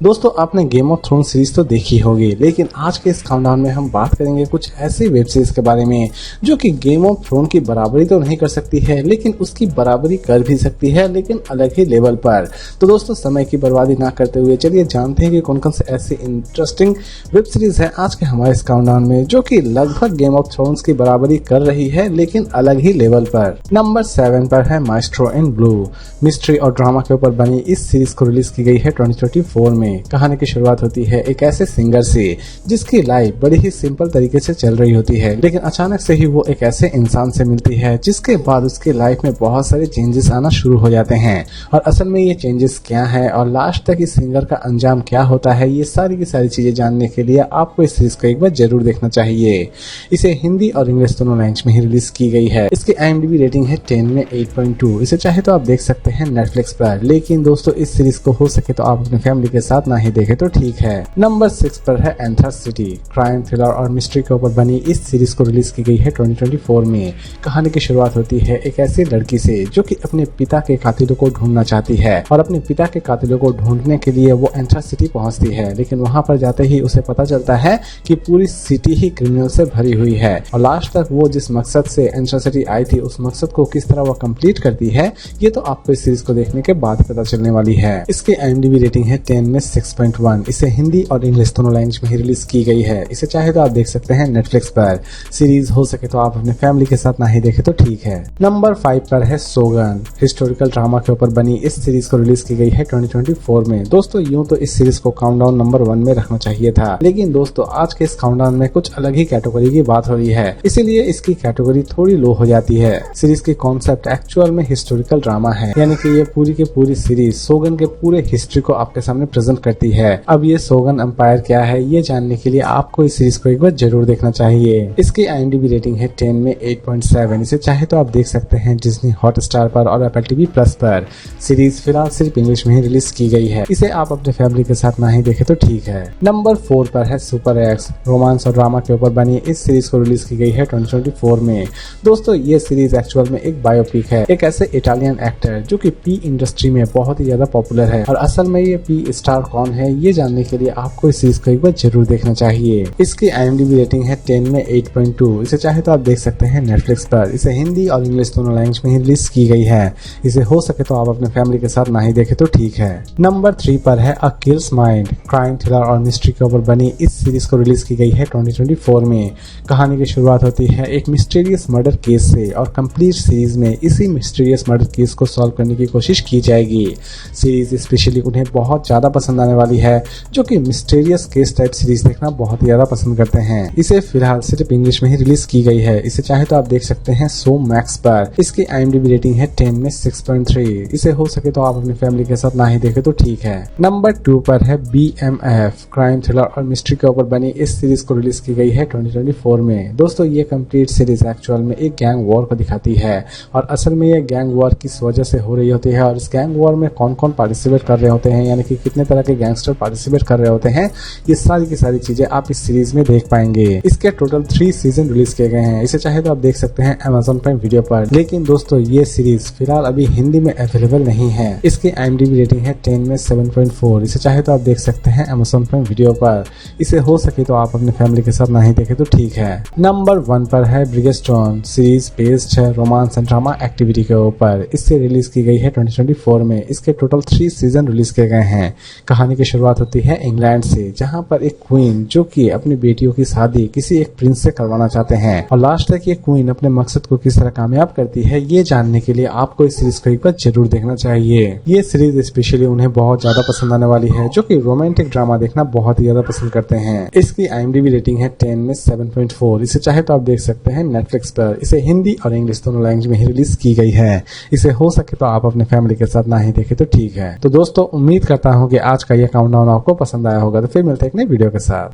दोस्तों आपने game of throne series तो देखी होगी, लेकिन आज के इस काउंटडाउन में हम बात करेंगे कुछ ऐसी वेब सीरीज के बारे में जो कि गेम ऑफ थ्रोन की बराबरी तो नहीं कर सकती है, लेकिन उसकी बराबरी कर भी सकती है, लेकिन अलग ही लेवल पर। तो दोस्तों समय की बर्बादी ना करते हुए चलिए जानते हैं कि कौन कौन से ऐसी इंटरेस्टिंग वेब सीरीज है आज के हमारे इस काउंटडाउन में जो कि लगभग गेम ऑफ थ्रोन्स की बराबरी कर रही है, लेकिन अलग ही लेवल पर। नंबर 7 पर है माएस्ट्रो इन ब्लू। मिस्ट्री और ड्रामा के ऊपर बनी इस सीरीज को रिलीज की गई है 2024 में। कहानी की शुरुआत होती है एक ऐसे सिंगर से जिसकी लाइफ बड़ी ही सिंपल तरीके से चल रही होती है, लेकिन अचानक से ही वो एक ऐसे इंसान से मिलती है जिसके बाद उसकी लाइफ में बहुत सारे चेंजेस आना शुरू हो जाते हैं। और असल में ये चेंजेस क्या है और लास्ट तक इस सिंगर का अंजाम क्या होता है, ये सारी की सारी चीजें जानने के लिए आपको इस सीरीज को एक बार जरूर देखना चाहिए। इसे हिंदी और इंग्लिश दोनों लैंग्वेज में ही रिलीज की गई है। इसकी IMDb रेटिंग है 10 में 8.2। इसे चाहे तो आप देख सकते हैं नेटफ्लिक्स पर, लेकिन दोस्तों इस सीरीज को हो सके तो आप अपने फैमिली के साथ ना ही देखे तो ठीक है। नंबर 6 पर है एंथ्रास सिटी। क्राइम थ्रिलर और मिस्ट्री के ऊपर बनी इस सीरीज को रिलीज की गई है 2024 में। कहानी की शुरुआत होती है एक ऐसी लड़की से जो कि अपने पिता के कातिलों को ढूंढना चाहती है और अपने पिता के कातिलों को ढूंढने के लिए वो एंथ्रास सिटी पहुंचती है, लेकिन वहां पर जाते ही उसे पता चलता है कि पूरी सिटी ही क्रिमिनल से भरी हुई है। और लास्ट तक वो जिस मकसद से एंथ्रास सिटी आई थी उस मकसद को किस तरह वो कंप्लीट करती है, ये तो आपको इस सीरीज को देखने के बाद पता चलने वाली है। इसकी IMDb रेटिंग है 10 में 6.1। इसे हिंदी और इंग्लिश दोनों लैंग्वेज में ही रिलीज की गई है। इसे चाहे तो आप देख सकते हैं नेटफ्लिक्स पर। सीरीज हो सके तो आप अपने फैमिली के साथ ना ही देखे तो ठीक है। नंबर 5 पर है सोगन। हिस्टोरिकल ड्रामा के ऊपर बनी इस सीरीज को रिलीज की गई है 2024 में। दोस्तों यूं तो इस सीरीज को काउंटडाउन नंबर 1 में रखना चाहिए था, लेकिन दोस्तों आज के इस काउंटडाउन में कुछ अलग ही कैटेगरी की बात हो रही है, इसीलिए इसकी कैटेगरी थोड़ी लो हो जाती है। सीरीज की कॉन्सेप्ट एक्चुअल में हिस्टोरिकल ड्रामा है, यानी कि ये पूरी की पूरी सीरीज सोगन के पूरे हिस्ट्री को आपके सामने प्रेजेंट करती है। अब ये सोगन एम्पायर क्या है ये जानने के लिए आपको इस सीरीज को एक बार जरूर देखना चाहिए। इसकी IMDb रेटिंग है 10 में 8.7। इसे चाहे तो आप देख सकते हैं डिज्नी हॉटस्टार पर और एप्पल TV प्लस पर। सीरीज फिलहाल सिर्फ इंग्लिश में ही रिलीज की गई है। इसे आप अपने फैमिली के साथ ना ही देखे तो ठीक है। नंबर 4 पर है सुपर एक्स। रोमांस और ड्रामा के ऊपर बनी इस सीरीज को रिलीज की गई है 2024 में। दोस्तों ये सीरीज एक्चुअल में एक बायोपिक है, एक ऐसे इटालियन एक्टर जो कि पी इंडस्ट्री में बहुत ही ज्यादा पॉपुलर है। और असल में ये पी स्टार कौन है ये जानने के लिए आपको इस सीरीज को एक बार जरूर देखना चाहिए। इसकी IMDb रेटिंग है 10 में 8.2। इसे चाहे तो आप देख सकते हैं नेटफ्लिक्स पर। इसे हिंदी और इंग्लिश दोनों लैंग्वेज में ही रिलीज की गई है। इसे हो सके तो आप अपने फैमिली के साथ ना ही देखे तो ठीक है। नंबर 3 पर है अ किल्स माइंड। क्राइम थ्रिलर और मिस्ट्री के ऊपर बनी इस सीरीज को रिलीज की गई है 2024 में। कहानी की शुरुआत होती है एक मिस्टीरियस मर्डर केस से और कंप्लीट सीरीज में इसी मिस्टीरियस मर्डर केस को सॉल्व करने की कोशिश की जाएगी। सीरीज स्पेशली उन्हें बहुत ज्यादा पसंद आने वाली है जो कि मिस्टीरियस केस टाइप सीरीज देखना बहुत ही ज्यादा पसंद करते हैं। इसे फिलहाल सिर्फ इंग्लिश में ही रिलीज की गई है। इसे चाहे तो आप देख सकते हैं शो मैक्स पर। इसकी IMDb रेटिंग है 10 में 6.3। इसे हो सके तो आप अपनी फैमिली के साथ ना ही देखे तो ठीक है। नंबर 2 पर है BMF। क्राइम थ्रिलर और मिस्ट्री के ऊपर बनी इस सीरीज को रिलीज की गई है 2024 में। दोस्तों ये कंप्लीट सीरीज एक्चुअल में एक गैंग वॉर को दिखाती है और असल में ये गैंग वॉर किस वजह से हो रही होती है और इस गैंग वॉर में कौन कौन पार्टिसिपेट कर रहे होते हैं, यानी कि कितने तरह के गैंगस्टर पार्टिसिपेट कर रहे होते हैं, ये सारी की सारी चीजें आप इस सीरीज में देख पाएंगे। इसके टोटल 3 सीजन रिलीज किए गए हैं। इसे चाहे तो आप देख सकते हैं Amazon प्राइम वीडियो पर, लेकिन दोस्तों ये सीरीज फिलहाल अभी हिंदी में अवेलेबल नहीं है। इसकी IMDb रेटिंग है 10 में 7.4। इसे चाहे तो आप देख सकते हैं Amazon प्राइम वीडियो पर। इसे हो सके तो आप अपने फैमिली के साथ ना ही देखे तो ठीक है। नंबर 1 पर है ब्रिगेस्टोन। सीरीज बेस्ड है रोमांस एंड ड्रामा एक्टिविटी के ऊपर। इससे रिलीज की गई है 2024 में। इसके टोटल 3 सीजन रिलीज किए गए हैं। कहानी की शुरुआत होती है इंग्लैंड से, जहां पर एक क्वीन जो कि अपनी बेटियों की शादी किसी एक प्रिंस से करवाना चाहते हैं और लास्ट तक ये क्वीन अपने मकसद को किस तरह कामयाब करती है ये जानने के लिए आपको इस सीरीज को एक बार जरूर देखना चाहिए। ये सीरीज स्पेशली उन्हें बहुत ज्यादा पसंद आने वाली है जो कि रोमांटिक ड्रामा देखना बहुत ही ज्यादा पसंद करते हैं। इसकी IMDb रेटिंग है 10 में 7.4। इसे चाहे तो आप देख सकते हैं नेटफ्लिक्स पर। इसे हिंदी और इंग्लिश दोनों लैंग्वेज में ही रिलीज की गई है। इसे हो सके तो आप अपने फैमिली के साथ ना ही देखे तो ठीक है। तो दोस्तों उम्मीद करता हूँ कि आज का ये काउंटडाउन आपको पसंद आया होगा। तो फिर मिलते हैं एक नई वीडियो के साथ।